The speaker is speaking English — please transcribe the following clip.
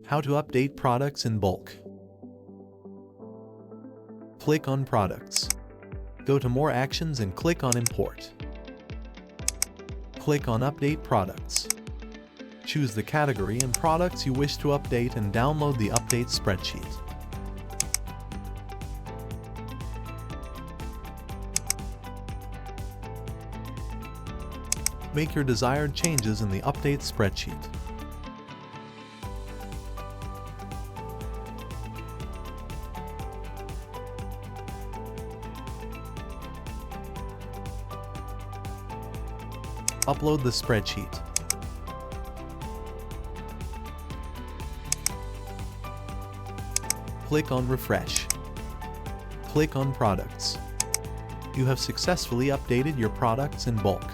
How to update products in bulk. Click on Products. Go to More Actions and click on Import. Click on Update Products. Choose the category and products you wish to update and download the update spreadsheet. Make your desired changes in the update spreadsheet. Upload the spreadsheet. Click on Refresh. Click on Products. You have successfully updated your products in bulk.